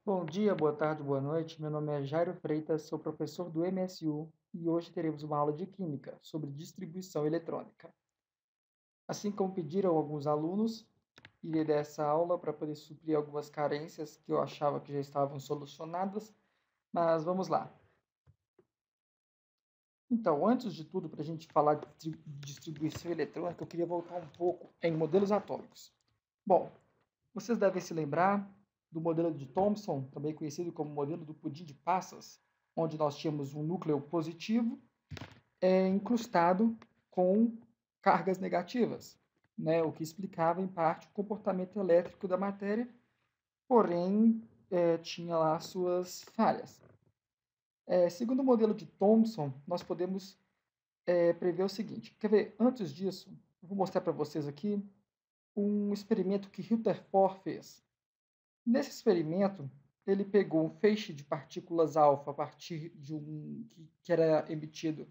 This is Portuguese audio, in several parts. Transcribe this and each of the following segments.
Bom dia, boa tarde, boa noite. Meu nome é Jairo Freitas, sou professor do MSU e hoje teremos uma aula de Química sobre distribuição eletrônica. Assim como pediram alguns alunos, irei dar essa aula para poder suprir algumas carências que eu achava que já estavam solucionadas, mas vamos lá. Então, antes de tudo, para a gente falar de distribuição eletrônica, eu queria voltar um pouco em modelos atômicos. Bom, vocês devem se lembrar do modelo de Thomson, também conhecido como modelo do pudim de passas, onde nós tínhamos um núcleo positivo incrustado com cargas negativas, né? O que explicava, em parte, o comportamento elétrico da matéria, porém, tinha lá suas falhas. Segundo o modelo de Thomson, nós podemos prever o seguinte. Quer ver? Antes disso, eu vou mostrar para vocês aqui um experimento que Rutherford fez. Nesse experimento, ele pegou um feixe de partículas alfa a partir de que era emitido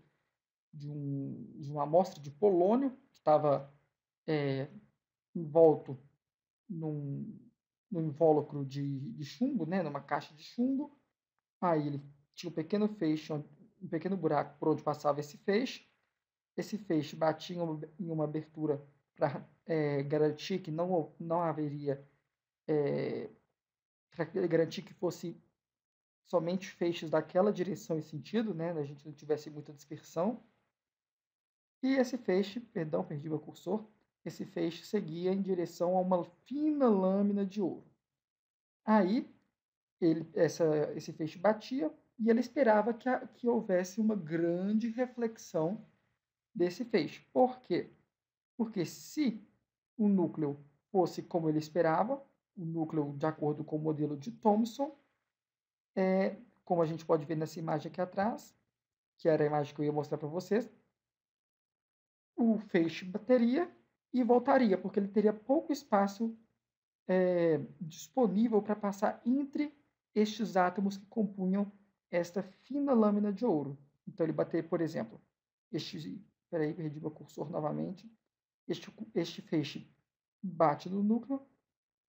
de uma amostra de polônio, que estava envolto num, num invólucro de chumbo, né, numa caixa de chumbo. Aí ele tinha um pequeno feixe, um pequeno buraco por onde passava esse feixe. Esse feixe batia em uma abertura para garantir que não haveria, para garantir que fosse somente feixes daquela direção e sentido, né? A gente não tivesse muita dispersão. E esse feixe, perdão, perdi meu cursor, esse feixe seguia em direção a uma fina lâmina de ouro. Aí, esse feixe batia e ele esperava que houvesse uma grande reflexão desse feixe. Por quê? Porque se o núcleo fosse como ele esperava, o núcleo de acordo com o modelo de Thomson, como a gente pode ver nessa imagem aqui atrás, que era a imagem que eu ia mostrar para vocês, o feixe bateria e voltaria, porque ele teria pouco espaço disponível para passar entre estes átomos que compunham esta fina lâmina de ouro. Então, ele bater, por exemplo, peraí, perdi meu cursor novamente. Este feixe bate no núcleo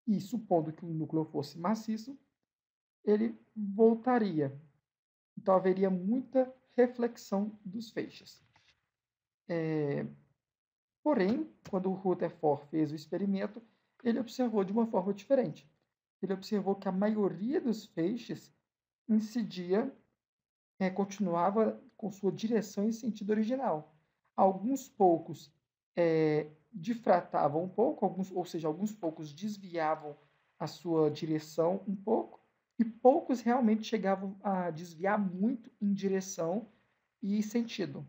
e, supondo que o núcleo fosse maciço, ele voltaria. Então, haveria muita reflexão dos feixes. Porém, quando o Rutherford fez o experimento, ele observou de uma forma diferente. Ele observou que a maioria dos feixes incidia, continuava com sua direção e sentido original. Alguns poucos difratavam um pouco, ou seja, alguns poucos desviavam a sua direção um pouco, e poucos realmente chegavam a desviar muito em direção e sentido,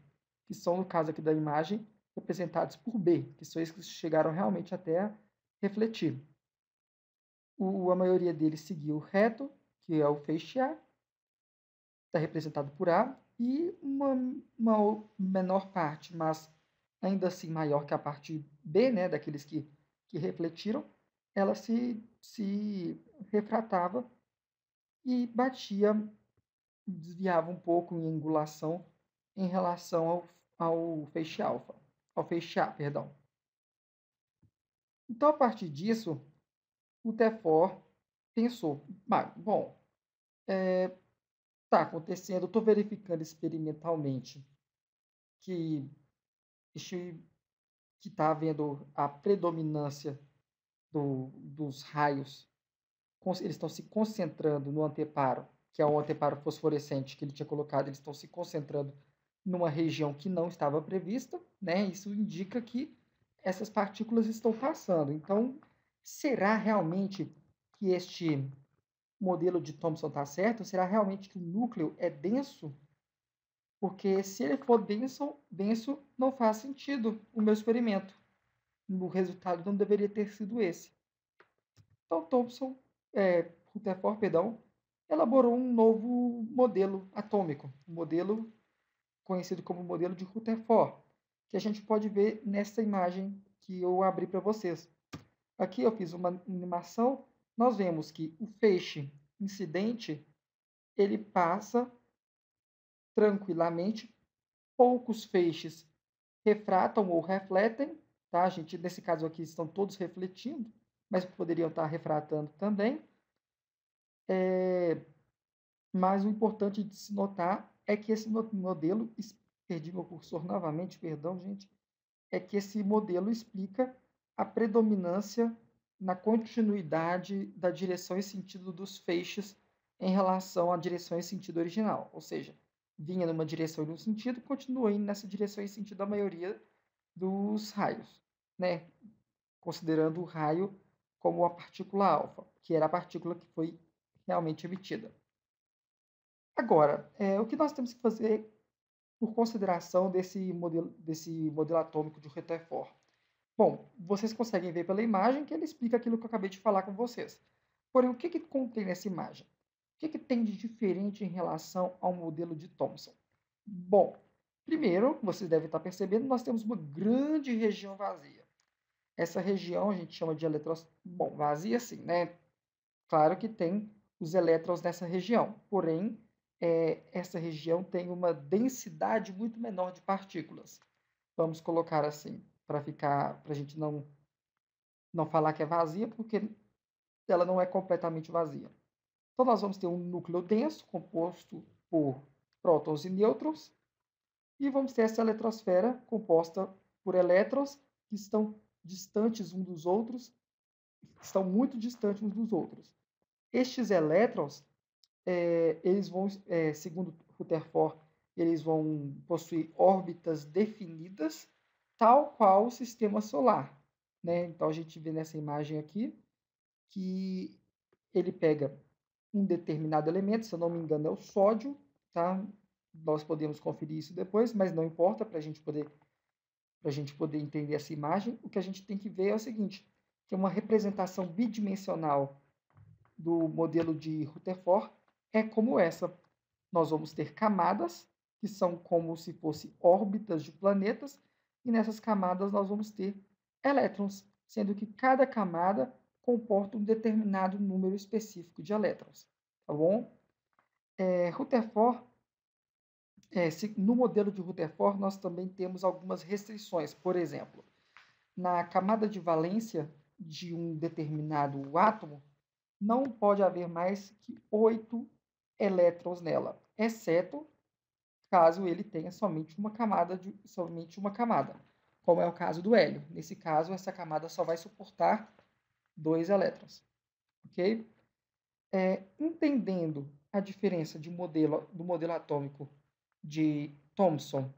que são, no caso aqui da imagem, representados por B, que são esses que chegaram realmente até a refletir. A maioria deles seguiu reto, que é o feixe A, está representado por A, e uma menor parte, mas ainda assim maior que a parte B, né, daqueles que refletiram, ela se refratava e batia, desviava um pouco em angulação em relação ao feixe alfa, ao feixe A, perdão. Então, a partir disso, o Tefor pensou, bom, está acontecendo, estou verificando experimentalmente que que está havendo a predominância dos raios, eles estão se concentrando no anteparo, que é o anteparo fosforescente que ele tinha colocado, eles estão se concentrando numa região que não estava prevista, né? Isso indica que essas partículas estão passando. Então, será realmente que este modelo de Thomson está certo? Será realmente que o núcleo é denso? Porque se ele for denso não faz sentido o meu experimento. O resultado não deveria ter sido esse. Então, Rutherford, perdão, elaborou um novo modelo atômico, um modelo conhecido como modelo de Rutherford, que a gente pode ver nessa imagem que eu abri para vocês. Aqui eu fiz uma animação, nós vemos que o feixe incidente, ele passa tranquilamente, poucos feixes refratam ou refletem, tá? Gente, nesse caso aqui estão todos refletindo, mas poderiam estar refratando também. Mas o importante de se notar é que esse modelo, perdi meu cursor novamente, perdão, gente, é que esse modelo explica a predominância na continuidade da direção e sentido dos feixes em relação à direção e sentido original. Ou seja, vinha numa direção e num sentido, continua indo nessa direção e sentido a maioria dos raios, né? Considerando o raio como a partícula alfa, que era a partícula que foi realmente emitida. Agora, o que nós temos que fazer por consideração desse modelo atômico de Rutherford? Bom, vocês conseguem ver pela imagem que ele explica aquilo que eu acabei de falar com vocês. Porém, o que contém nessa imagem? O que tem de diferente em relação ao modelo de Thomson? Bom, primeiro, vocês devem estar percebendo, nós temos uma grande região vazia. Essa região a gente chama de elétrons... Bom, vazia sim, né? Claro que tem os elétrons nessa região, porém, essa região tem uma densidade muito menor de partículas. Vamos colocar assim, para a gente não falar que é vazia, porque ela não é completamente vazia. Então, nós vamos ter um núcleo denso, composto por prótons e nêutrons, e vamos ter essa eletrosfera composta por elétrons que estão distantes uns dos outros, estão muito distantes uns dos outros. Estes elétrons, eles vão, segundo Rutherford, eles vão possuir órbitas definidas, tal qual o sistema solar, né? Então, a gente vê nessa imagem aqui que ele pega um determinado elemento, se eu não me engano é o sódio, tá? Nós podemos conferir isso depois, mas não importa para a gente poder entender essa imagem. O que a gente tem que ver é o seguinte, que é uma representação bidimensional do modelo de Rutherford é como essa. Nós vamos ter camadas, que são como se fossem órbitas de planetas, e nessas camadas nós vamos ter elétrons, sendo que cada camada comporta um determinado número específico de elétrons, tá bom? Rutherford, no modelo de Rutherford, nós também temos algumas restrições. Por exemplo, na camada de valência de um determinado átomo, não pode haver mais que 8 elétrons nela, exceto caso ele tenha somente uma camada, como é o caso do hélio. Nesse caso, essa camada só vai suportar 2 elétrons, ok? Entendendo a diferença do modelo atômico de Thomson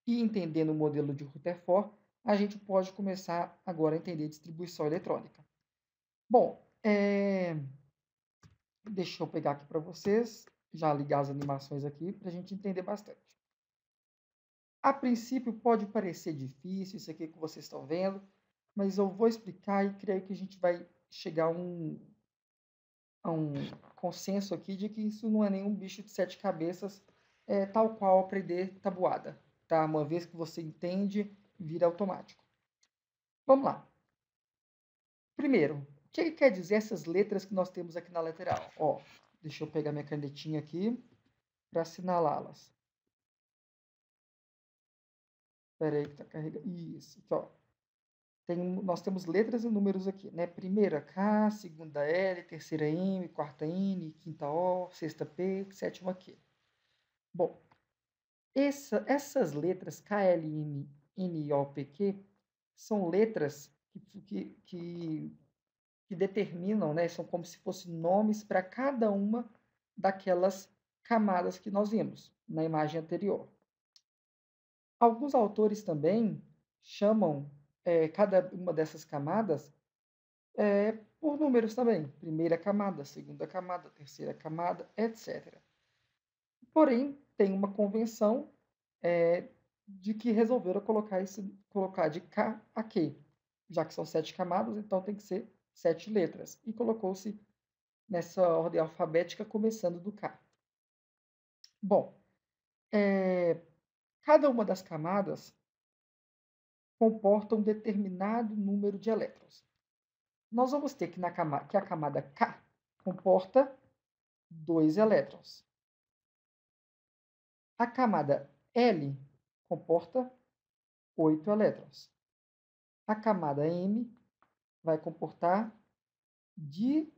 e entendendo o modelo de Rutherford, a gente pode começar agora a entender distribuição eletrônica. Bom, deixa eu pegar aqui para vocês, já ligar as animações aqui, para a gente entender bastante. A princípio pode parecer difícil isso aqui que vocês estão vendo, mas eu vou explicar e creio que a gente vai chegar a um consenso aqui de que isso não é nenhum bicho de 7 cabeças, tal qual aprender tabuada, tá? Uma vez que você entende, vira automático. Vamos lá. Primeiro, o que quer dizer essas letras que nós temos aqui na lateral? Ó, deixa eu pegar minha canetinha aqui para assinalá-las. Espera aí que está carregando. Isso, aqui, ó. Nós temos letras e números aqui, né? Primeira K, segunda L, terceira M, quarta N, quinta O, sexta P, sétima Q. Bom, essas letras K, L, N, O, P, Q são letras que determinam, né? São como se fossem nomes para cada uma daquelas camadas que nós vimos na imagem anterior. Alguns autores também chamam cada uma dessas camadas por números também. Primeira camada, segunda camada, terceira camada, etc. Porém, tem uma convenção de que resolveram colocar de K a Q. Já que são 7 camadas, então tem que ser 7 letras. E colocou-se nessa ordem alfabética, começando do K. Bom, cada uma das camadas comporta um determinado número de elétrons. Nós vamos ter que a camada K comporta 2 elétrons. A camada L comporta 8 elétrons. A camada M vai comportar 17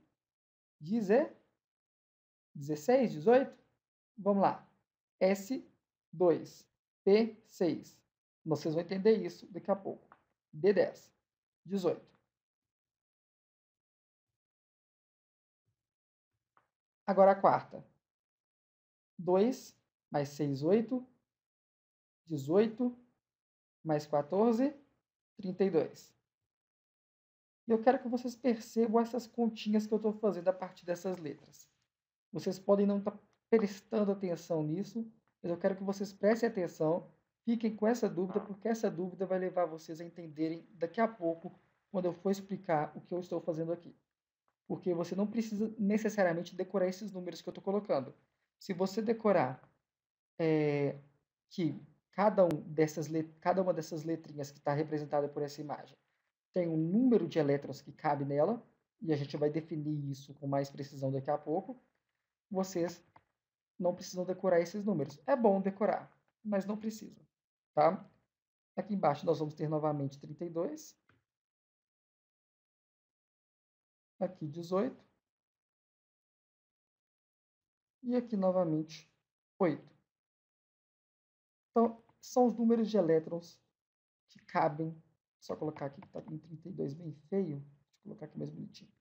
16, 18? Vamos lá. S2, P6. Vocês vão entender isso daqui a pouco. D10, 18. Agora a quarta. 2 mais 6, 8. 18 mais 14, 32. E eu quero que vocês percebam essas continhas que eu estou fazendo a partir dessas letras. Vocês podem não estar prestando atenção nisso, mas eu quero que vocês prestem atenção, fiquem com essa dúvida, porque essa dúvida vai levar vocês a entenderem daqui a pouco, quando eu for explicar o que eu estou fazendo aqui. Porque você não precisa necessariamente decorar esses números que eu estou colocando. Se você decorar que cada uma dessas letrinhas que está representada por essa imagem tem um número de elétrons que cabe nela, e a gente vai definir isso com mais precisão daqui a pouco, vocês não precisam decorar esses números. É bom decorar, mas não precisa, tá? Aqui embaixo nós vamos ter novamente 32, aqui 18, e aqui novamente 8. Então, são os números de elétrons que cabem, só colocar aqui que está com 32 bem feio, deixa eu colocar aqui mais bonitinho.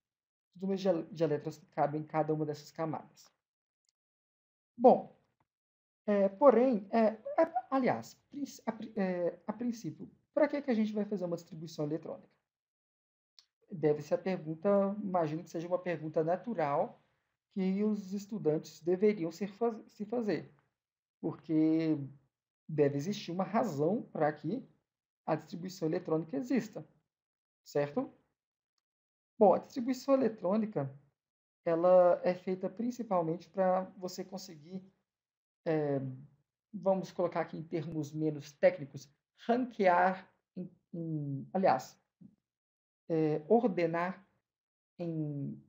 Os números de elétrons que cabem em cada uma dessas camadas. Bom, porém, aliás, a princípio, para que a gente vai fazer uma distribuição eletrônica? Deve ser a pergunta, imagino que seja uma pergunta natural que os estudantes deveriam se fazer, porque deve existir uma razão para que a distribuição eletrônica exista, certo? Bom, a distribuição eletrônica ela é feita principalmente para você conseguir, vamos colocar aqui em termos menos técnicos, ranquear, aliás, ordenar em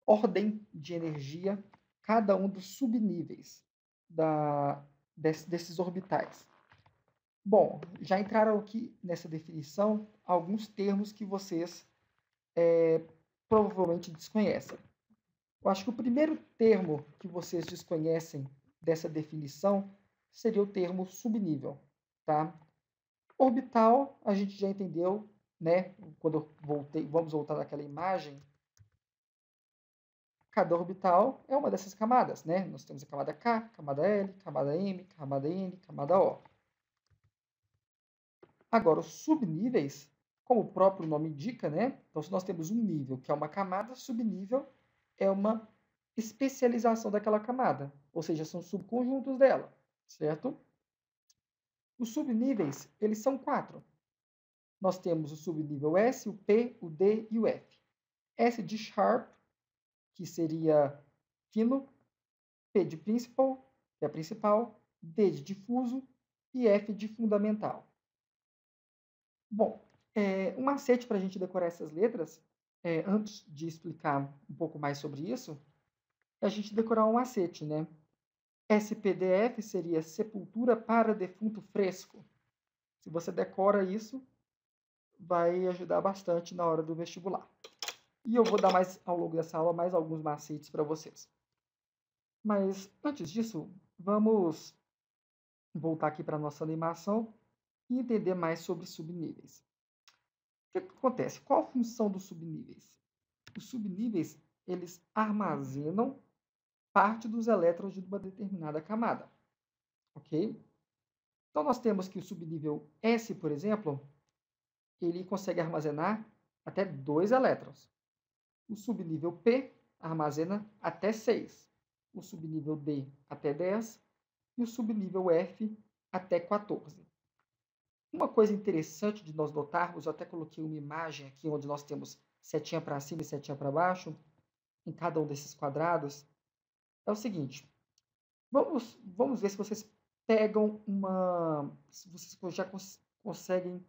ordem de energia cada um dos subníveis desses orbitais. Bom, já entraram aqui nessa definição alguns termos que vocês provavelmente desconhecem. Eu acho que o primeiro termo que vocês desconhecem dessa definição seria o termo subnível, tá? Orbital, a gente já entendeu, né? Quando eu voltei, vamos voltar naquela imagem. Cada orbital é uma dessas camadas, né? Nós temos a camada K, camada L, camada M, camada N, camada O. Agora, os subníveis, como o próprio nome indica, né? Então, se nós temos um nível que é uma camada, subnível é uma especialização daquela camada, ou seja, são subconjuntos dela, certo? Os subníveis, eles são 4. Nós temos o subnível S, o P, o D e o F. S de sharp, que seria fino, P de principal, que é a principal, D de difuso e F de fundamental. Bom, um macete para a gente decorar essas letras, antes de explicar um pouco mais sobre isso, é a gente decorar um macete, né? SPDF seria Sepultura para Defunto Fresco. Se você decora isso, vai ajudar bastante na hora do vestibular. E eu vou dar mais, ao longo dessa aula, mais alguns macetes para vocês. Mas, antes disso, vamos voltar aqui para a nossa animação e entender mais sobre subníveis. O que acontece? Qual a função dos subníveis? Os subníveis, eles armazenam parte dos elétrons de uma determinada camada, ok? Então, nós temos que o subnível S, por exemplo, ele consegue armazenar até 2 elétrons. O subnível P armazena até 6. O subnível D até 10. E o subnível F até 14. Uma coisa interessante de nós notarmos, eu até coloquei uma imagem aqui onde nós temos setinha para cima e setinha para baixo, em cada um desses quadrados, é o seguinte. Vamos ver se vocês pegam se vocês já conseguem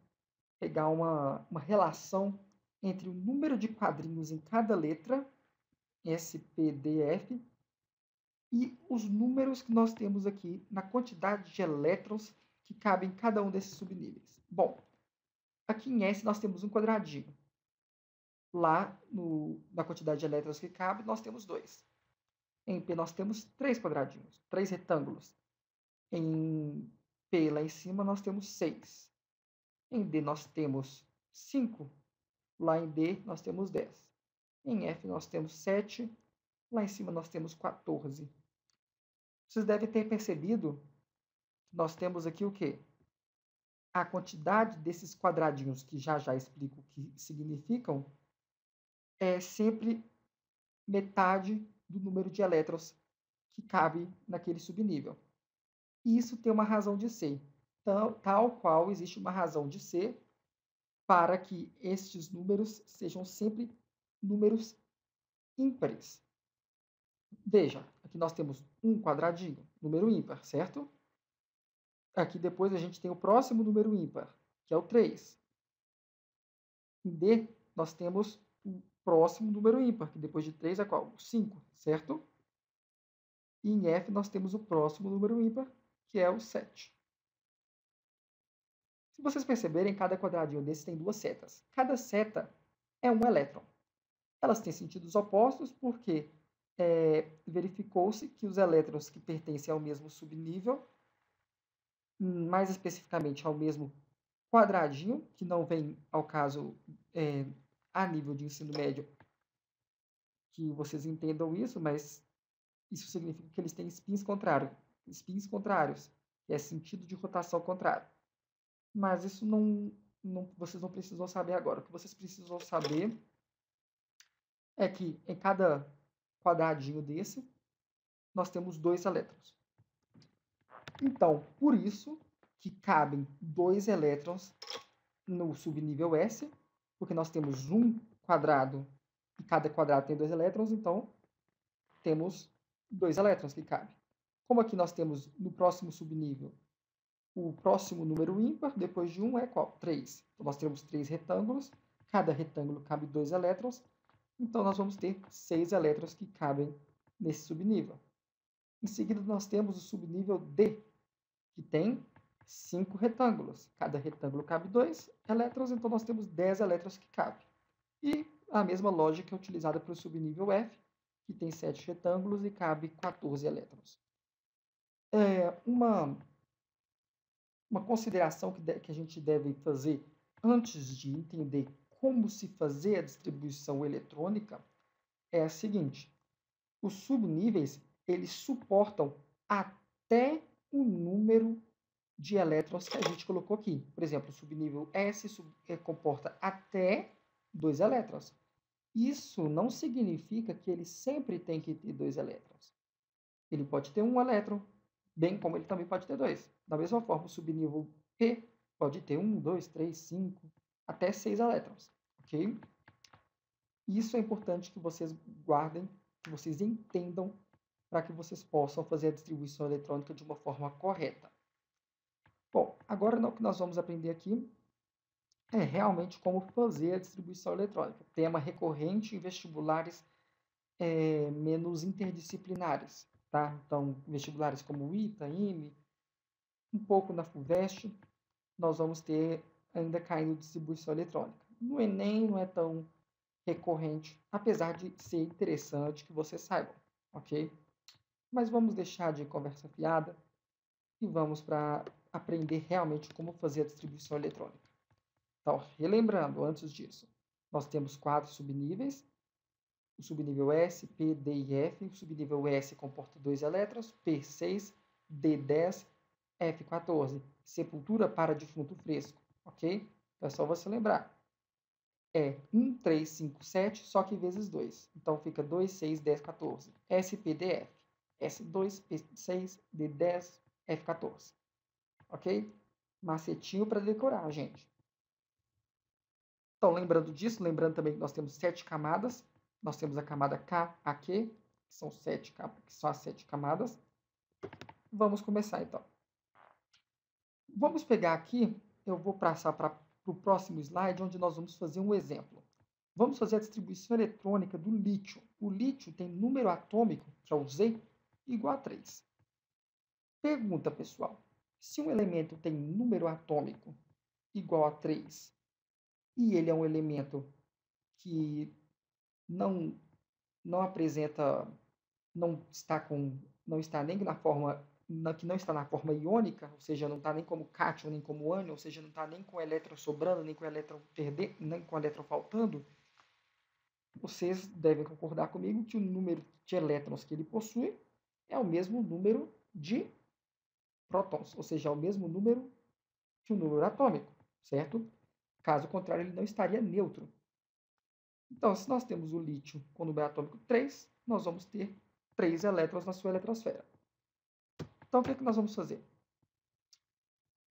pegar uma relação entre o número de quadrinhos em cada letra, S, P, D, F, e os números que nós temos aqui na quantidade de elétrons que cabem em cada um desses subníveis. Bom, aqui em S nós temos um quadradinho. Lá na quantidade de elétrons que cabe, nós temos 2. Em P nós temos 3 quadradinhos, 3 retângulos. Em P lá em cima nós temos 6. Em D nós temos 5. Lá em D nós temos 10. Em F nós temos 7. Lá em cima nós temos 14. Vocês devem ter percebido que nós temos aqui o quê? A quantidade desses quadradinhos, que já explico o que significam, é sempre metade do número de elétrons que cabe naquele subnível. E isso tem uma razão de ser, tal qual existe uma razão de ser para que estes números sejam sempre números ímpares. Veja, aqui nós temos um quadradinho, número ímpar, certo? Aqui depois a gente tem o próximo número ímpar, que é o 3. Em D, nós temos o próximo número ímpar, que depois de 3 é qual? O 5, certo? E em F nós temos o próximo número ímpar, que é o 7. Se vocês perceberem, cada quadradinho desse tem duas setas. Cada seta é um elétron. Elas têm sentidos opostos porque verificou-se que os elétrons que pertencem ao mesmo subnível, mais especificamente ao mesmo quadradinho, que não vem ao caso a nível de ensino médio, que vocês entendam isso, mas isso significa que eles têm spins contrários, que é sentido de rotação contrário. Mas isso vocês não precisam saber agora. O que vocês precisam saber é que em cada quadradinho desse, nós temos 2 elétrons. Então, por isso que cabem 2 elétrons no subnível S, porque nós temos um quadrado e cada quadrado tem 2 elétrons, então temos 2 elétrons que cabem. Como aqui nós temos no próximo subnível o próximo número ímpar, depois de 1 é qual? 3. Então nós temos 3 retângulos, cada retângulo cabe 2 elétrons, então nós vamos ter 6 elétrons que cabem nesse subnível. Em seguida nós temos o subnível D, que tem 5 retângulos. Cada retângulo cabe 2 elétrons, então nós temos 10 elétrons que cabem. E a mesma lógica é utilizada para o subnível F, que tem 7 retângulos e cabe 14 elétrons. Uma consideração que a gente deve fazer antes de entender como se fazer a distribuição eletrônica é a seguinte: os subníveis eles suportam até o número de elétrons que a gente colocou aqui. Por exemplo, o subnível S comporta até 2 elétrons. Isso não significa que ele sempre tem que ter 2 elétrons. Ele pode ter um elétron, bem como ele também pode ter 2. Da mesma forma, o subnível P pode ter 1, 2, 3, 5, até 6 elétrons. Ok? Isso é importante que vocês guardem, que vocês entendam, para que vocês possam fazer a distribuição eletrônica de uma forma correta. Bom, agora o que nós vamos aprender aqui é realmente como fazer a distribuição eletrônica. Tema recorrente em vestibulares menos interdisciplinares, tá? Então, vestibulares como o ITA, IME, um pouco na FUVEST, nós vamos ter ainda caindo distribuição eletrônica. No Enem não é tão recorrente, apesar de ser interessante que vocês saibam, ok? Mas vamos deixar de conversa fiada e vamos para aprender realmente como fazer a distribuição eletrônica. Então, relembrando, antes disso, nós temos 4 subníveis, o subnível S, P, D e F. O subnível S comporta 2 elétrons, P 6, D 10, F 14. Sepultura para defunto fresco, ok? Então é só você lembrar. É 1, 3, 5, 7, só que vezes 2. Então fica 2, 6, 10, 14. SPDF. S2, P6, D10, F14. Ok? Macetinho para decorar, gente. Então, lembrando disso, lembrando também que nós temos 7 camadas. Nós temos a camada K, A, Q, que são as 7 camadas. Vamos começar, então. Vamos pegar aqui, eu vou passar para o próximo slide, onde nós vamos fazer um exemplo. Vamos fazer a distribuição eletrônica do lítio. O lítio tem número atômico, que é o Z, igual a 3. Pergunta, pessoal. Se um elemento tem número atômico igual a 3 e ele é um elemento que não, não apresenta, não está nem na forma, que não está na forma iônica, ou seja, não está nem como cátion, nem como ânion, ou seja, não está nem com elétron sobrando, nem com elétron perdendo, nem com elétron faltando, vocês devem concordar comigo que o número de elétrons que ele possui é o mesmo número de prótons, ou seja, é o mesmo número que o número atômico, certo? Caso contrário, ele não estaria neutro. Então, se nós temos o lítio com o número atômico 3, nós vamos ter 3 elétrons na sua eletrosfera. Então, o que nós vamos fazer?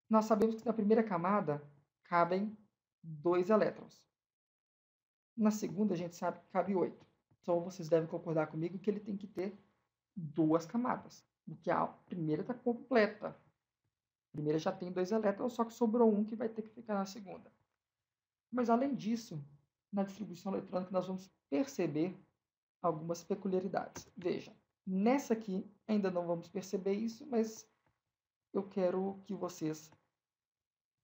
Nós sabemos que na primeira camada cabem 2 elétrons. Na segunda, a gente sabe que cabe 8. Então, vocês devem concordar comigo que ele tem que ter 2 camadas, porque a primeira está completa. A primeira já tem 2 elétrons, só que sobrou um que vai ter que ficar na segunda. Mas, além disso, na distribuição eletrônica, nós vamos perceber algumas peculiaridades. Veja, nessa aqui ainda não vamos perceber isso, mas eu quero que vocês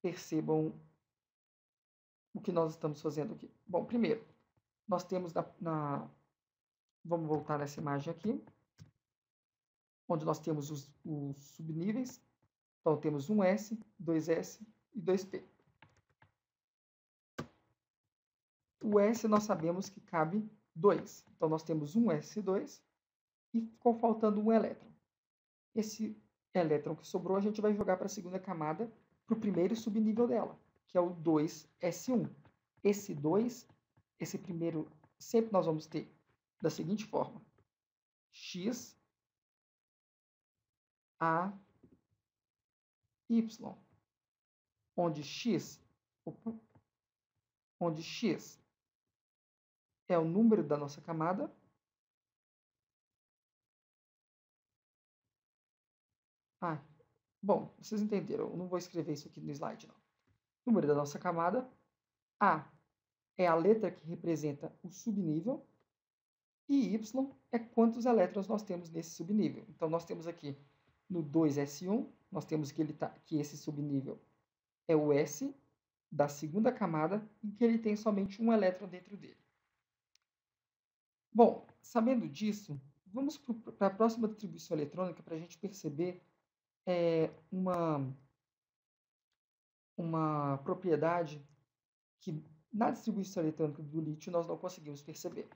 percebam o que nós estamos fazendo aqui. Bom, primeiro, nós temos vamos voltar nessa imagem aqui, onde nós temos os subníveis. Então, temos 1s, 2s e 2p. O S nós sabemos que cabe 2. Então, nós temos um S2 e ficou faltando um elétron. Esse elétron que sobrou, a gente vai jogar para a segunda camada, para o primeiro subnível dela, que é o 2s1. Esse 2, esse primeiro, sempre nós vamos ter da seguinte forma: x, a, y, onde x é o número da nossa camada, bom, vocês entenderam, eu não vou escrever isso aqui no slide, não. Número da nossa camada, A é a letra que representa o subnível, e Y é quantos elétrons nós temos nesse subnível. Então, nós temos aqui no 2s1, nós temos que esse subnível é o S da segunda camada e que ele tem somente um elétron dentro dele. Bom, sabendo disso, vamos para a próxima distribuição eletrônica para a gente perceber uma propriedade que na distribuição eletrônica do lítio nós não conseguimos perceber.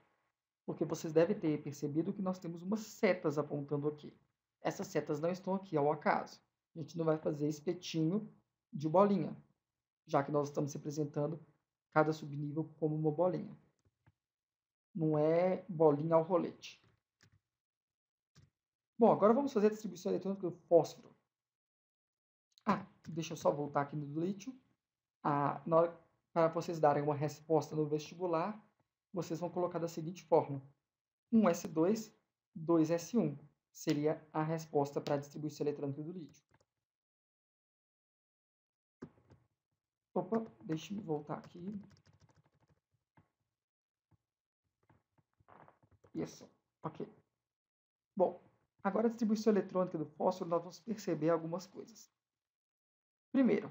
Porque vocês devem ter percebido que nós temos umas setas apontando aqui. Essas setas não estão aqui ao acaso. A gente não vai fazer espetinho de bolinha, já que nós estamos representando cada subnível como uma bolinha. Não é bolinha ao rolete. Bom, agora vamos fazer a distribuição eletrônica do fósforo. Deixa eu só voltar aqui no do lítio. Para vocês darem uma resposta no vestibular, vocês vão colocar da seguinte forma: 1s2, 2s1 seria a resposta para a distribuição eletrônica do lítio. Opa, deixa eu voltar aqui. Isso, ok. Bom, agora a distribuição eletrônica do fósforo, nós vamos perceber algumas coisas. Primeiro,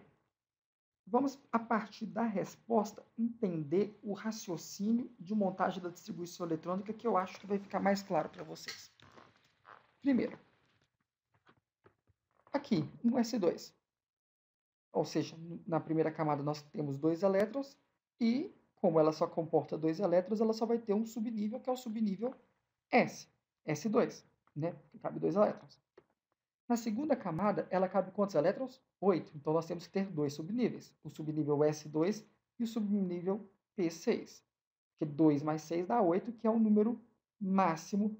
vamos, a partir da resposta, entender o raciocínio de montagem da distribuição eletrônica, que eu acho que vai ficar mais claro para vocês. Primeiro, aqui, um S2. Ou seja, na primeira camada nós temos 2 elétrons e, como ela só comporta 2 elétrons, ela só vai ter um subnível, que é o subnível S, S2, né? Que cabe 2 elétrons. Na segunda camada, ela cabe quantos elétrons? 8. Então, nós temos que ter 2 subníveis. O subnível S2 e o subnível P6. Porque 2 mais 6 dá 8, que é o número máximo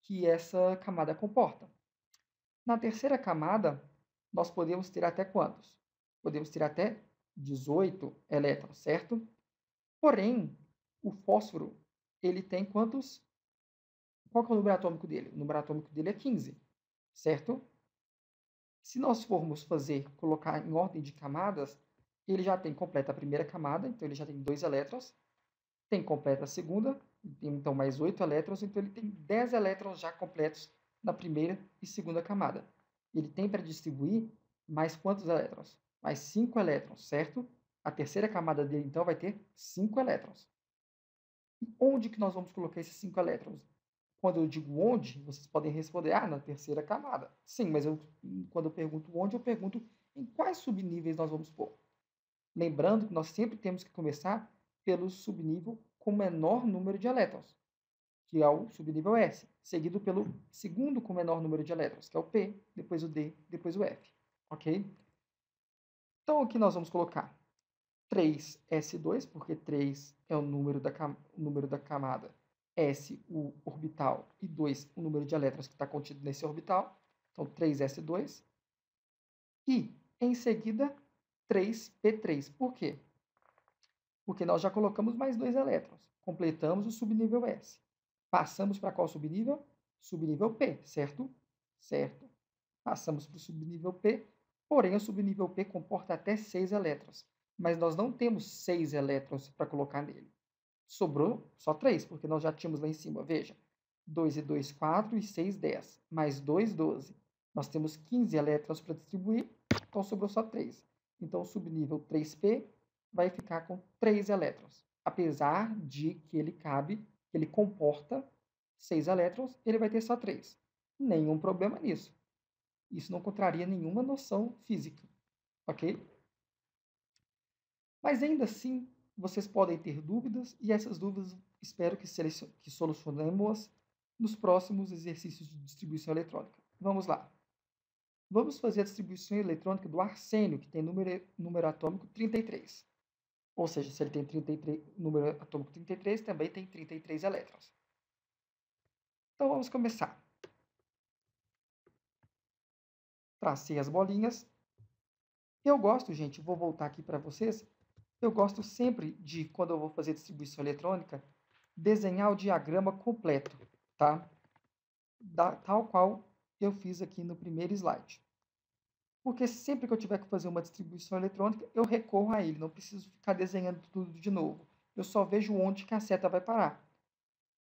que essa camada comporta. Na terceira camada, nós podemos ter até quantos? Podemos ter até 18 elétrons, certo? Porém, o fósforo, ele tem quantos? Qual que é o número atômico dele? O número atômico dele é 15, certo? Se nós formos colocar em ordem de camadas, ele já tem completa a primeira camada, então ele já tem 2 elétrons, tem completa a segunda, tem então mais 8 elétrons, então ele tem 10 elétrons já completos na primeira e segunda camada. Ele tem para distribuir mais quantos elétrons? Mais 5 elétrons, certo? A terceira camada dele, então, vai ter 5 elétrons. E onde que nós vamos colocar esses 5 elétrons? Quando eu digo onde, vocês podem responder, na terceira camada. Sim, mas quando eu pergunto onde, eu pergunto em quais subníveis nós vamos pôr. Lembrando que nós sempre temos que começar pelo subnível com menor número de elétrons, que é o subnível S, seguido pelo segundo com menor número de elétrons, que é o P, depois o D, depois o F. Ok? Então aqui nós vamos colocar 3s2, porque 3 é o número da camada, S o orbital e 2 o número de elétrons que está contido nesse orbital. Então 3s2. E em seguida 3p3. Por quê? Porque nós já colocamos mais 2 elétrons. Completamos o subnível S. Passamos para qual subnível? Subnível P, certo? Certo. Passamos para o subnível P, porém o subnível P comporta até 6 elétrons. Mas nós não temos 6 elétrons para colocar nele. Sobrou só 3, porque nós já tínhamos lá em cima, veja, 2 e 2, 4 e 6, 10, mais 2, 12. Nós temos 15 elétrons para distribuir, então sobrou só 3. Então o subnível 3p vai ficar com 3 elétrons. Apesar de que ele comporta 6 elétrons, ele vai ter só 3. Nenhum problema nisso. Isso não contraria nenhuma noção física, ok? Mas ainda assim, vocês podem ter dúvidas e essas dúvidas espero que solucionemos nos próximos exercícios de distribuição eletrônica. Vamos lá. Vamos fazer a distribuição eletrônica do arsênio, que tem número atômico 33. Ou seja, se ele tem 33, número atômico 33, também tem 33 elétrons. Então vamos começar. Tracei as bolinhas. Eu gosto, gente, vou voltar aqui para vocês. Eu gosto sempre de, quando eu vou fazer distribuição eletrônica, desenhar o diagrama completo, tá? Tal qual eu fiz aqui no primeiro slide. Porque sempre que eu tiver que fazer uma distribuição eletrônica, eu recorro a ele, não preciso ficar desenhando tudo de novo. Eu só vejo onde que a seta vai parar.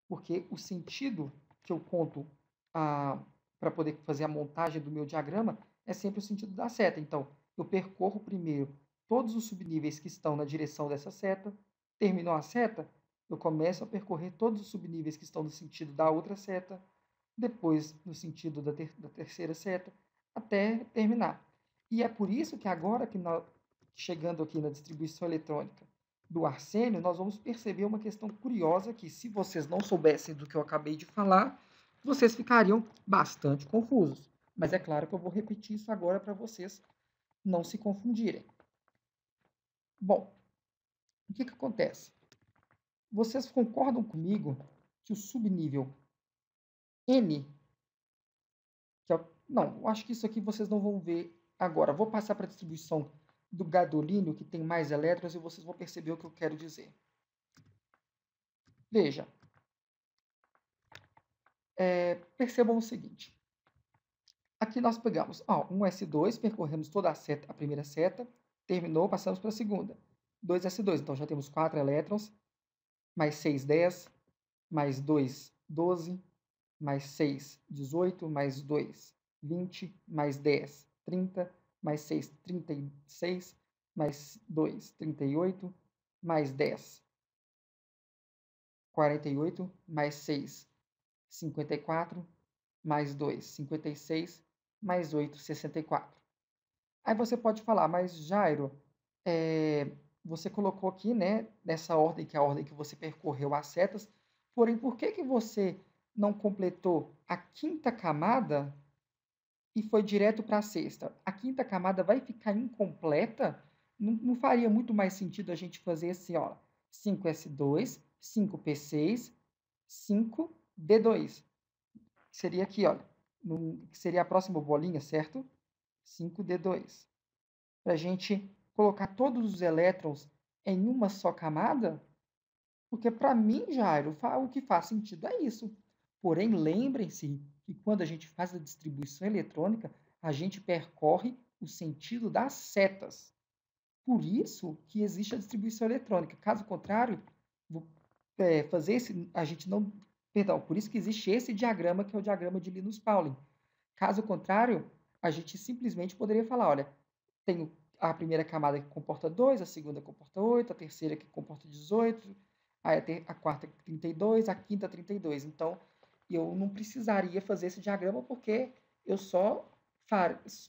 Porque o sentido que eu conto para poder fazer a montagem do meu diagrama é sempre o sentido da seta. Então, eu percorro primeiro todos os subníveis que estão na direção dessa seta, terminou a seta, eu começo a percorrer todos os subníveis que estão no sentido da outra seta, depois no sentido da terceira seta, até terminar. E é por isso que agora que nós, chegando aqui na distribuição eletrônica do arsênio, nós vamos perceber uma questão curiosa que, se vocês não soubessem do que eu acabei de falar, vocês ficariam bastante confusos. Mas é claro que eu vou repetir isso agora para vocês não se confundirem. Bom, o que acontece? Vocês concordam comigo que o subnível N, não, eu acho que isso aqui vocês não vão ver agora. Vou passar para a distribuição do gadolínio, que tem mais elétrons, e vocês vão perceber o que eu quero dizer. Veja, percebam o seguinte. Aqui nós pegamos um S2, percorremos toda a primeira seta, terminou, passamos para a segunda. 2S2, então já temos 4 elétrons, mais 6, 10, mais 2, 12, mais 6, 18, mais 2, 20, mais 10, 30, mais 6, 36, mais 2, 38, mais 10, 48, mais 6, 54, mais 2, 56, mais 8, 64. Aí você pode falar, mas Jairo, você colocou aqui, né, nessa ordem, que é a ordem que você percorreu as setas, porém, por que você não completou a quinta camada e foi direto para a sexta? A quinta camada vai ficar incompleta? Não faria muito mais sentido a gente fazer assim, ó, 5S2, 5P6, 5D2. Seria aqui, ó, seria a próxima bolinha, certo? 5D2. Para a gente colocar todos os elétrons em uma só camada? Porque para mim, Jairo, o que faz sentido é isso. Porém, lembrem-se que quando a gente faz a distribuição eletrônica, a gente percorre o sentido das setas. Por isso que existe a distribuição eletrônica. Caso contrário, fazer esse, a gente não, perdão, por isso que existe esse diagrama, que é o diagrama de Linus Pauling. Caso contrário, a gente simplesmente poderia falar, olha, tenho a primeira camada que comporta 2, a segunda comporta 8, a terceira que comporta 18, aí a quarta 32, a quinta 32. Então, eu não precisaria fazer esse diagrama porque eu só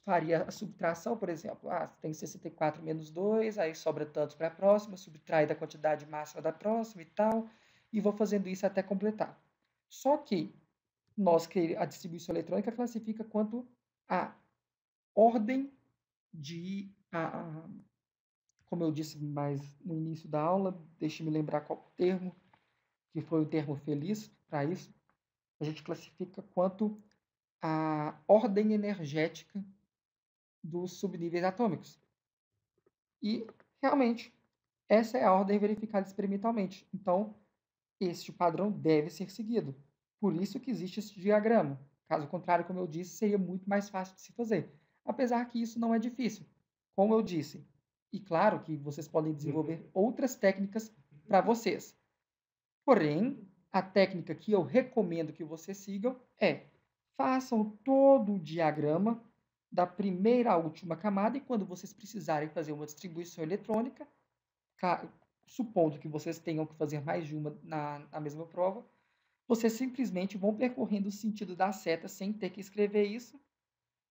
faria a subtração, por exemplo. Tem 64 menos 2, aí sobra tantos para a próxima, subtrai da quantidade máxima da próxima e tal, e vou fazendo isso até completar. Só que a distribuição eletrônica classifica quanto a ordem como eu disse mais no início da aula, deixe-me lembrar qual termo, que foi o termo feliz para isso, a gente classifica quanto a ordem energética dos subníveis atômicos. E, realmente, essa é a ordem verificada experimentalmente. Então, este padrão deve ser seguido. Por isso que existe esse diagrama. Caso contrário, como eu disse, seria muito mais fácil de se fazer. Apesar que isso não é difícil. Como eu disse, e claro que vocês podem desenvolver outras técnicas para vocês. Porém, a técnica que eu recomendo que vocês sigam é: façam todo o diagrama da primeira à última camada e quando vocês precisarem fazer uma distribuição eletrônica, supondo que vocês tenham que fazer mais de uma na mesma prova, vocês simplesmente vão percorrendo o sentido da seta sem ter que escrever isso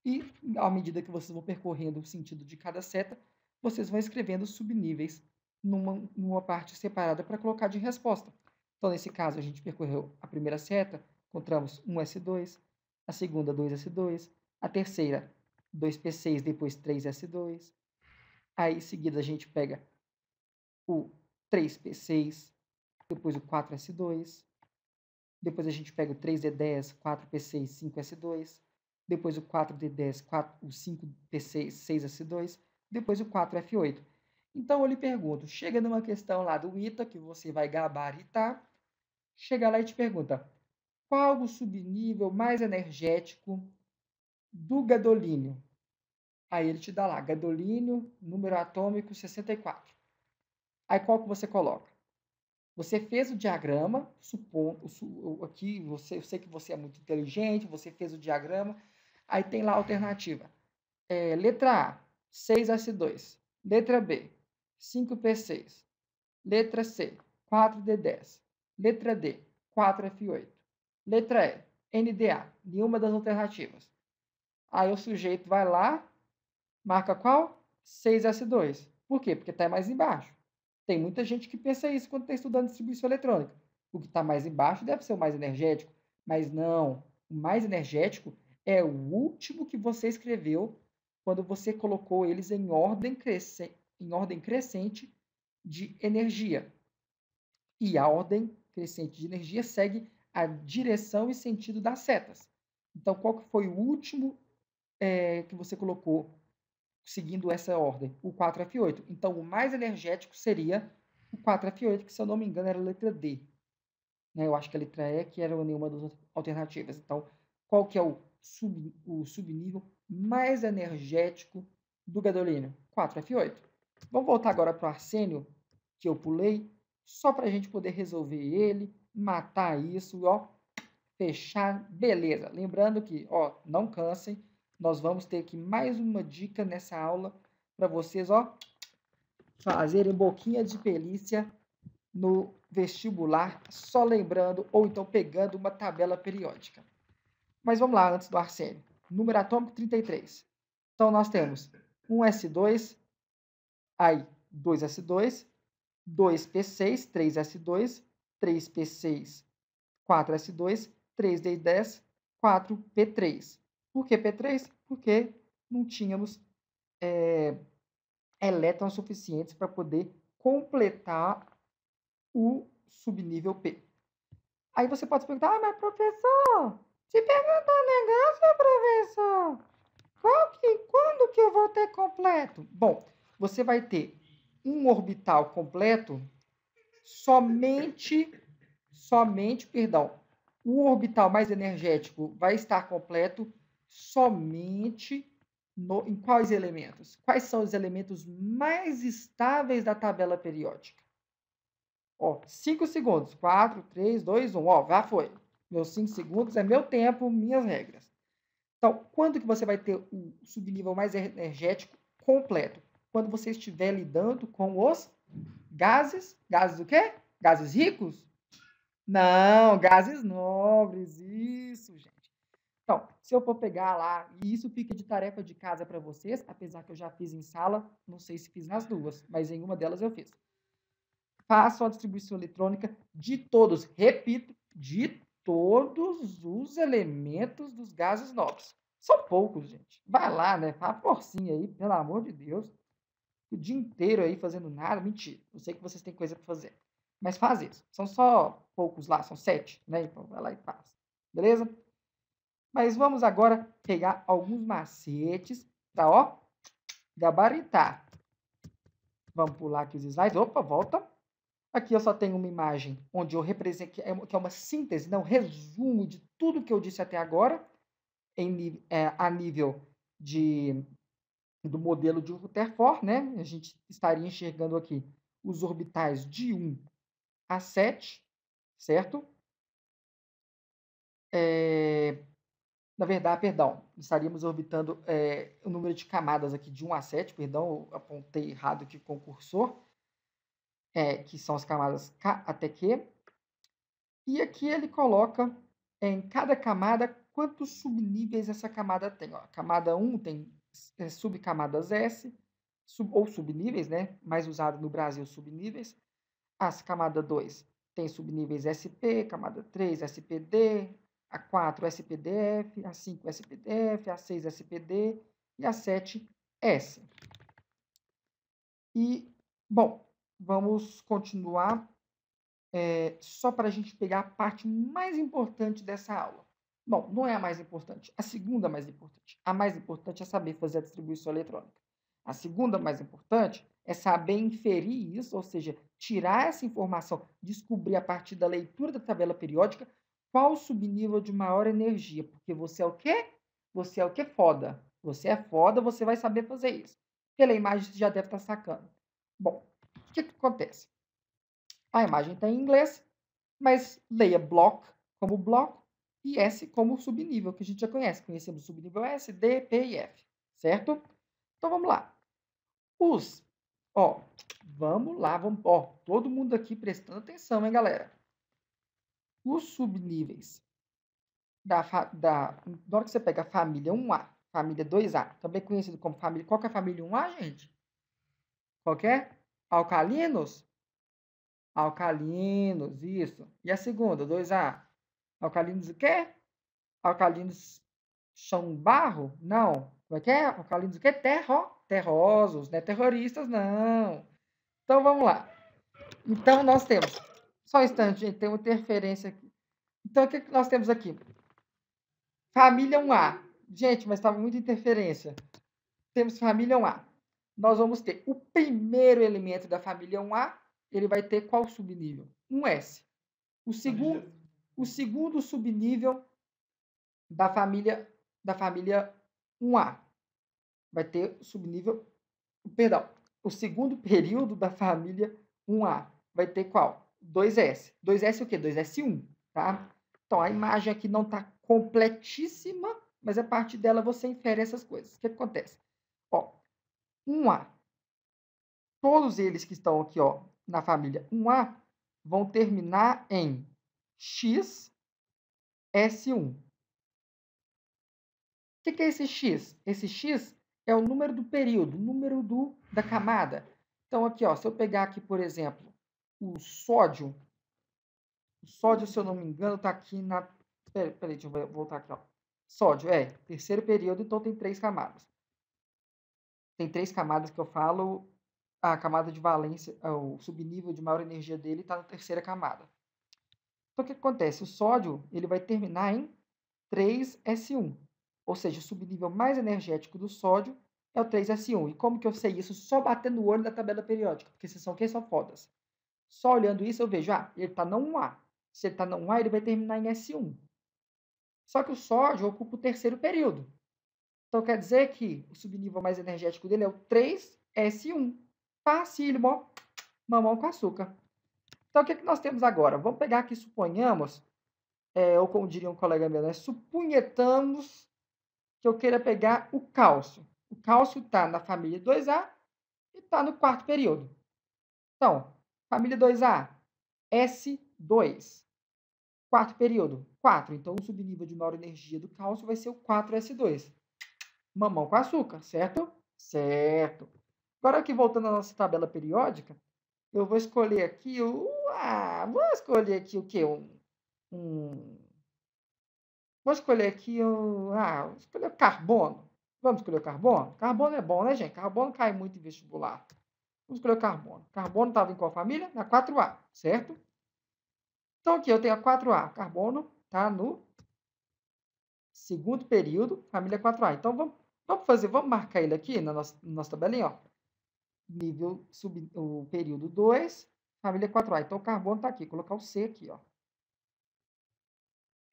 e, à medida que vocês vão percorrendo o sentido de cada seta, vocês vão escrevendo subníveis numa parte separada para colocar de resposta. Então, nesse caso, a gente percorreu a primeira seta, encontramos 1s2, a segunda 2s2, a terceira 2p6, depois 3s2. Aí, em seguida, a gente pega o 3p6, depois o 4s2, depois a gente pega o 3d10, 4p6, 5s2, depois o 4d10, o 5p6, 6s2, depois o 4f8. Então, eu lhe pergunto, chega numa questão lá do ITA, que você vai gabaritar, chega lá e te pergunta, qual o subnível mais energético do gadolínio? Aí ele te dá lá, gadolínio, número atômico 64. Aí qual que você coloca? Você fez o diagrama, aqui eu sei que você é muito inteligente, você fez o diagrama, aí tem lá a alternativa. Letra A, 6s2. Letra B, 5p6. Letra C, 4d10. Letra D, 4f8. Letra E, NDA, nenhuma das alternativas. Aí o sujeito vai lá, marca qual? 6s2. Por quê? Porque está mais embaixo. Tem muita gente que pensa isso quando está estudando distribuição eletrônica. O que está mais embaixo deve ser o mais energético. Mas não. O mais energético é o último que você escreveu quando você colocou eles em ordem crescente de energia. E a ordem crescente de energia segue a direção e sentido das setas. Então, qual que foi o último que você colocou seguindo essa ordem? O 4F8. Então, o mais energético seria o 4F8, que, se eu não me engano, era a letra D. Eu acho que a letra E que era nenhuma das alternativas. Então, qual que é o subnível mais energético do gadolínio? 4F8. Vamos voltar agora para o arsênio, que eu pulei, só para a gente poder resolver ele, matar isso, ó, fechar, beleza. Lembrando que, ó, não cansem, nós vamos ter aqui mais uma dica nessa aula para vocês, ó, fazerem boquinha de pelícia no vestibular, só lembrando ou então pegando uma tabela periódica. Mas vamos lá, antes do arsênio. Número atômico 33. Então, nós temos 1s2, aí 2s2, 2p6, 3s2, 3p6, 4s2, 3d10, 4p3. Por que p3? Porque não tínhamos elétrons suficientes para poder completar o subnível P. Aí você pode se perguntar, mas professor, se perguntar negócio, professor, quando que eu vou ter completo? Bom, você vai ter um orbital completo o orbital mais energético vai estar completo somente em quais elementos? Quais são os elementos mais estáveis da tabela periódica? 5 segundos. 4, 3, 2, 1. Já foi. Meus 5 segundos é meu tempo, minhas regras. Então, quando que você vai ter o subnível mais energético completo? Quando você estiver lidando com os gases. Gases o quê? Gases ricos? Não, gases nobres, isso, gente. Então, se eu for pegar lá, e isso fica de tarefa de casa para vocês, apesar que eu já fiz em sala, não sei se fiz nas duas, mas em uma delas eu fiz. Façam a distribuição eletrônica de todos, repito, de todos os elementos dos gases nobres. São poucos, gente. Vai lá, né? Faz a forcinha aí, pelo amor de Deus. O dia inteiro aí fazendo nada, mentira. Eu sei que vocês têm coisa para fazer. Mas faz isso. São só poucos lá, são 7, né? Então vai lá e faz. Beleza? Mas vamos agora pegar alguns macetes para, ó, gabaritar. Vamos pular aqui os slides. Opa, volta. Aqui eu só tenho uma imagem onde eu represento, que é uma síntese, não, resumo de tudo que eu disse até agora, a nível do modelo de Rutherford, né? A gente estaria enxergando aqui os orbitais de 1 a 7, certo? Na verdade, perdão, estaríamos orbitando o número de camadas aqui de 1 a 7, perdão, eu apontei errado aqui com o cursor, que são as camadas K até Q. E aqui ele coloca em cada camada quantos subníveis essa camada tem. Ó, camada 1 tem subcamadas S, ou subníveis, né? Mais usado no Brasil, subníveis. As camada 2 tem subníveis SP, camada 3 SPD, a 4 SPDF, a 5 SPDF, a 6 SPD e a 7 S. E, bom, vamos continuar só para a gente pegar a parte mais importante dessa aula. Bom, não é a mais importante, a segunda mais importante. A mais importante é saber fazer a distribuição eletrônica. A segunda mais importante é saber inferir isso, ou seja, tirar essa informação, descobrir a partir da leitura da tabela periódica qual o subnível de maior energia, porque você é o quê? Você é o quê? Foda. Você é foda, você vai saber fazer isso. Pela imagem você já deve estar sacando. Bom, o que acontece? A imagem está em inglês, mas leia block como bloco e S como subnível, que a gente já conhece. Conhecemos o subnível S, D, P e F, certo? Então vamos lá. Vamos lá, todo mundo aqui prestando atenção, hein, galera? Os subníveis na hora que você pega a família 1A, família 2A, também conhecido como família. Qual que é a família 1A, gente? Qual que é? Alcalinos? Alcalinos, isso. E a segunda, 2A? Alcalinos o quê? Alcalinos são barro? Não. Como é que é? Alcalinos o quê? Terrosos, não é terroristas, não. Então, vamos lá. Então, nós temos... Só um instante, gente, tem uma interferência aqui. Então, o que nós temos aqui? Família 1A. Gente, mas estava muita interferência. Temos família 1A. Nós vamos ter o primeiro elemento da família 1A, ele vai ter qual subnível? 1S. O segundo subnível da família 1A vai ter subnível, perdão, o segundo período da família 1A vai ter qual? 2S. 2S o quê? 2S1, tá? Então, a imagem aqui não está completíssima, mas a partir dela você infere essas coisas. O que acontece? Ó, 1A. Todos eles que estão aqui, ó, na família 1A vão terminar em XS1. O que é esse X? Esse X é o número do período, o número da camada. Então, aqui, ó, se eu pegar aqui, por exemplo, o sódio, se eu não me engano, está aqui na... Peraí, deixa eu voltar aqui, ó. Sódio, terceiro período, então tem 3 camadas. Tem 3 camadas que eu falo, a camada de valência, o subnível de maior energia dele está na terceira camada. Então, o que acontece? O sódio ele vai terminar em 3S1. Ou seja, o subnível mais energético do sódio é o 3S1. E como que eu sei isso? Só batendo o olho na tabela periódica, porque vocês são quem são fodas. Só olhando isso eu vejo, ele está no 1A. Se ele está no 1A, ele vai terminar em S1. Só que o sódio ocupa o terceiro período. Então quer dizer que o subnível mais energético dele é o 3S1. Facílimo, ó. Mamão com açúcar. Então o que nós temos agora? Vamos pegar aqui, suponhamos, ou como diria um colega meu, né? Supunhetamos que eu queira pegar o cálcio. O cálcio está na família 2A e está no quarto período. Então, família 2A, S2. Quarto período, 4. Então, o subnível de maior energia do cálcio vai ser o 4S2. Mamão com açúcar, certo? Certo. Agora, aqui voltando à nossa tabela periódica, eu vou escolher aqui vou escolher aqui o quê? Vou escolher aqui vou escolher o carbono. Vamos escolher o carbono? Carbono é bom, né, gente? Carbono cai muito em vestibular. Vamos escolher o carbono. Carbono estava em qual família? Na 4A, certo? Então, aqui eu tenho a 4A. Carbono está no segundo período, família 4A. Então, vamos marcar ele aqui na nossa tabelinha, ó. Nível, o período 2, família 4A. Então, o carbono está aqui. Vou colocar o C aqui, ó.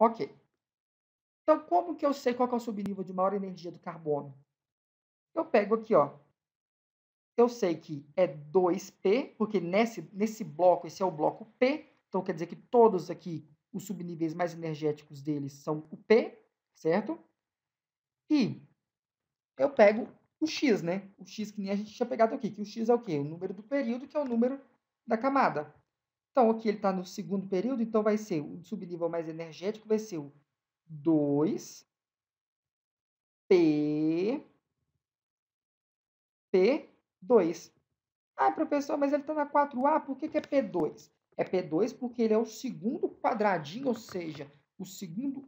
Ok. Então, como que eu sei qual que é o subnível de maior energia do carbono? Eu pego aqui, ó. Eu sei que é 2P, porque nesse bloco, esse é o bloco P. Então, quer dizer que todos aqui, os subníveis mais energéticos deles são o P, certo? E eu pego o X, né? O X que nem a gente tinha pegado aqui, que o X é o quê? O número do período, que é o número da camada. Então, aqui ele está no segundo período, então vai ser o subnível mais energético, vai ser o 2P, P2. Ah, professor, mas ele está na 4A, por que é P2? É P2 porque ele é o segundo quadradinho, ou seja,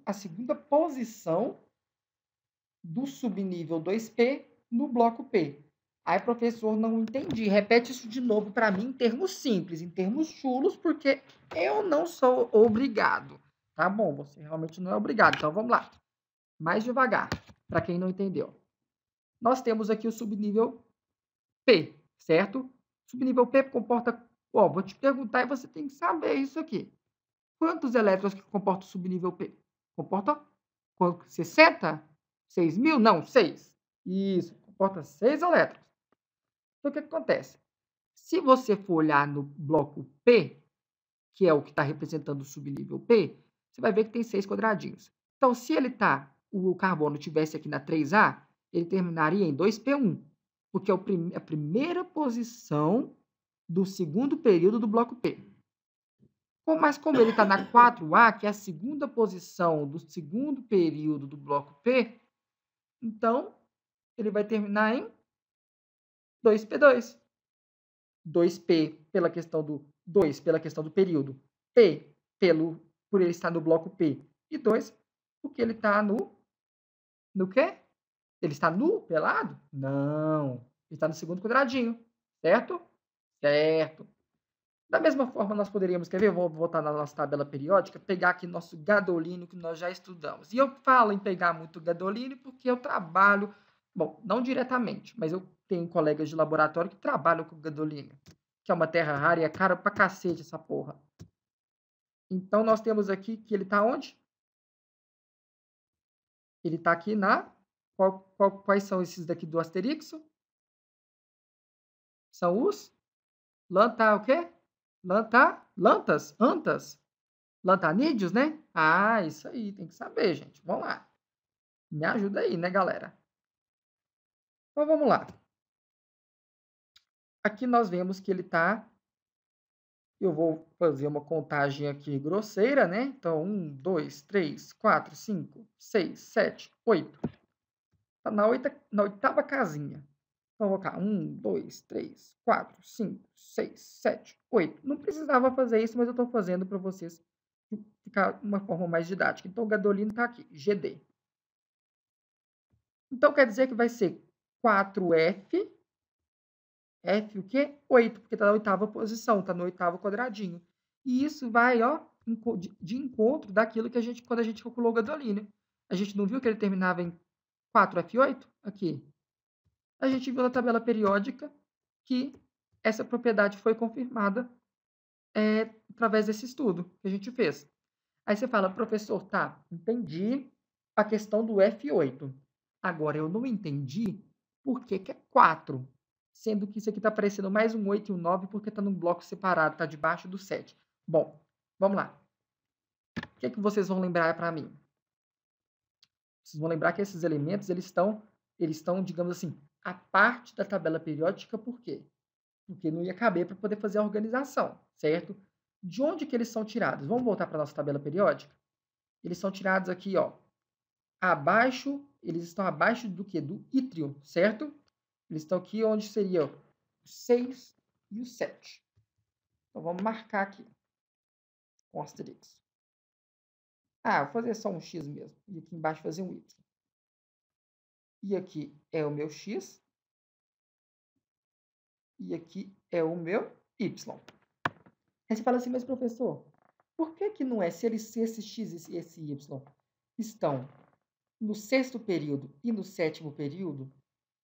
a segunda posição do subnível 2P no bloco P. Aí, professor, não entendi. Repete isso de novo para mim em termos simples, em termos chulos, porque eu não sou obrigado. Tá bom, você realmente não é obrigado. Então, vamos lá. Mais devagar, para quem não entendeu. Nós temos aqui o subnível P, certo? Subnível P comporta... Ó, vou te perguntar e você tem que saber isso aqui. Quantos elétrons que comporta o subnível P? Comporta 60? 6.000? Não, 6. Isso, comporta 6 elétrons. Então, o que acontece? Se você for olhar no bloco P, que é o que está representando o subnível P, você vai ver que tem 6 quadradinhos. Então, se o carbono estivesse aqui na 3A, ele terminaria em 2P1, porque é a primeira posição do segundo período do bloco P. Mas como ele está na 4A, que é a segunda posição do segundo período do bloco P, então ele vai terminar em 2P2. 2P pela questão do 2 pela questão do período, P por ele estar no bloco P, e 2 porque ele está no quê? Ele está pelado? Não. Ele está no segundo quadradinho, certo? Certo. Da mesma forma, nós poderíamos, quer ver? Eu vou voltar na nossa tabela periódica, pegar aqui nosso gadolínio que nós já estudamos. E eu falo em pegar muito gadolínio porque eu trabalho, bom, não diretamente, mas eu tenho colegas de laboratório que trabalham com gadolínio, que é uma terra rara e é caro pra cacete essa porra. Então, nós temos aqui que ele está onde? Ele está aqui quais são esses daqui do asterixo? São os o quê? Antas? Lantanídeos, né? Ah, isso aí, tem que saber, gente. Vamos lá. Me ajuda aí, né, galera? Então, vamos lá. Aqui nós vemos que ele está... Eu vou fazer uma contagem aqui grosseira, né? Então, 1, 2, 3, 4, 5, 6, 7, 8. Está na oitava casinha. Então, vou colocar 1, 2, 3, 4, 5, 6, 7, 8. Não precisava fazer isso, mas eu estou fazendo para vocês ficar de uma forma mais didática. Então, o gadolino está aqui, GD. Então, quer dizer que vai ser 4F, F o quê? 8, porque está na oitava posição, está no oitavo quadradinho. E isso vai, ó, de encontro daquilo que quando a gente calculou o gadolínio. A gente não viu que ele terminava em 4F8? Aqui. A gente viu na tabela periódica que essa propriedade foi confirmada através desse estudo que a gente fez. Aí você fala, professor, tá, entendi a questão do F8. Agora, eu não entendi por que é 4, sendo que isso aqui está parecendo mais um 8 e um 9 porque está num bloco separado, está debaixo do 7. Bom, vamos lá. O que vocês vão lembrar para mim? Vocês vão lembrar que esses elementos eles estão, digamos assim, a parte da tabela periódica, por quê? Porque não ia caber para poder fazer a organização, certo? De onde que eles são tirados? Vamos voltar para a nossa tabela periódica? Eles são tirados aqui, ó, abaixo, eles estão abaixo do que? Do ítrio, certo? Eles estão aqui onde seria o 6 e o 7. Então, vamos marcar aqui com asterisco. Ah, vou fazer só um x mesmo. E aqui embaixo fazer um y. E aqui é o meu x. E aqui é o meu y. Aí você fala assim, mas professor, por que que não é, se esse x e esse y estão no sexto período e no sétimo período,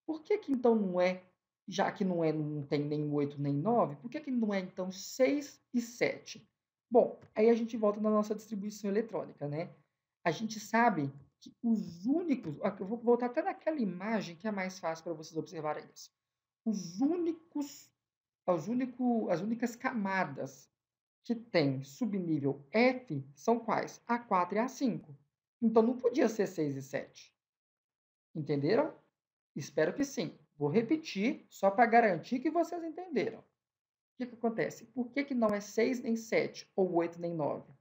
por que que então não é, já que não tem nem 8 nem 9, por que que não é então 6 e 7? Bom, aí a gente volta na nossa distribuição eletrônica, né? A gente sabe que os únicos, eu vou voltar até naquela imagem que é mais fácil para vocês observarem isso. As únicas camadas que tem subnível F são quais? A4 e A5. Então não podia ser 6 e 7. Entenderam? Espero que sim. Vou repetir só para garantir que vocês entenderam. O que acontece? Por que não é 6 nem 7, ou 8 nem 9?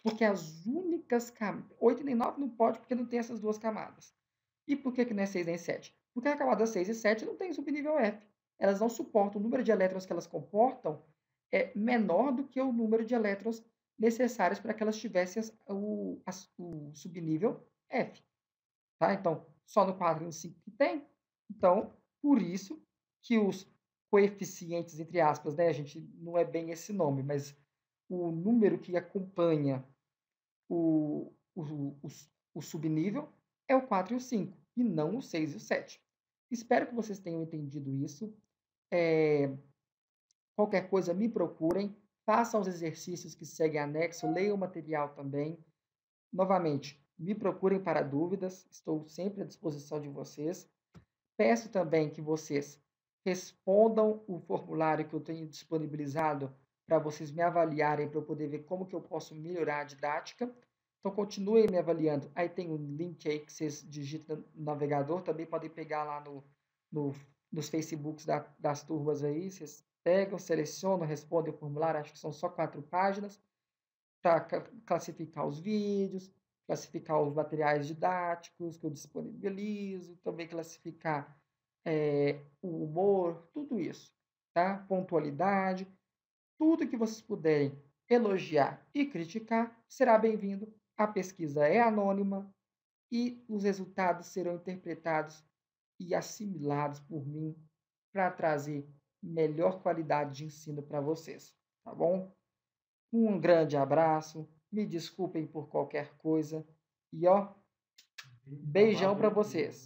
Porque as únicas camadas... 8 nem 9 não pode, porque não tem essas duas camadas. E por que não é 6 nem 7? Porque a camada 6 e 7 não tem subnível F. Elas não suportam, o número de elétrons que elas comportam é menor do que o número de elétrons necessários para que elas tivessem o subnível F. Tá? Então, só no 4 e no 5 que tem. Então, por isso que os coeficientes, entre aspas, né, a gente não é bem esse nome, mas o número que acompanha o, o, o, o subnível é o 4 e o 5, e não o 6 e o 7. Espero que vocês tenham entendido isso. Qualquer coisa, me procurem, façam os exercícios que seguem anexo, leiam o material também. Novamente, me procurem para dúvidas, estou sempre à disposição de vocês. Peço também que vocês respondam o formulário que eu tenho disponibilizado para vocês me avaliarem, para eu poder ver como que eu posso melhorar a didática. Então, continuem me avaliando. Aí tem um link aí que vocês digitam no navegador, também podem pegar lá nos Facebooks das turmas aí, vocês pegam, selecionam, respondem o formulário, acho que são só 4 páginas, para classificar os vídeos, classificar os materiais didáticos que eu disponibilizo, também classificar o humor, tudo isso, tá? Pontualidade, tudo que vocês puderem elogiar e criticar será bem-vindo. A pesquisa é anônima e os resultados serão interpretados e assimilados por mim para trazer melhor qualidade de ensino para vocês, tá bom? Um grande abraço, me desculpem por qualquer coisa e ó, beijão para vocês.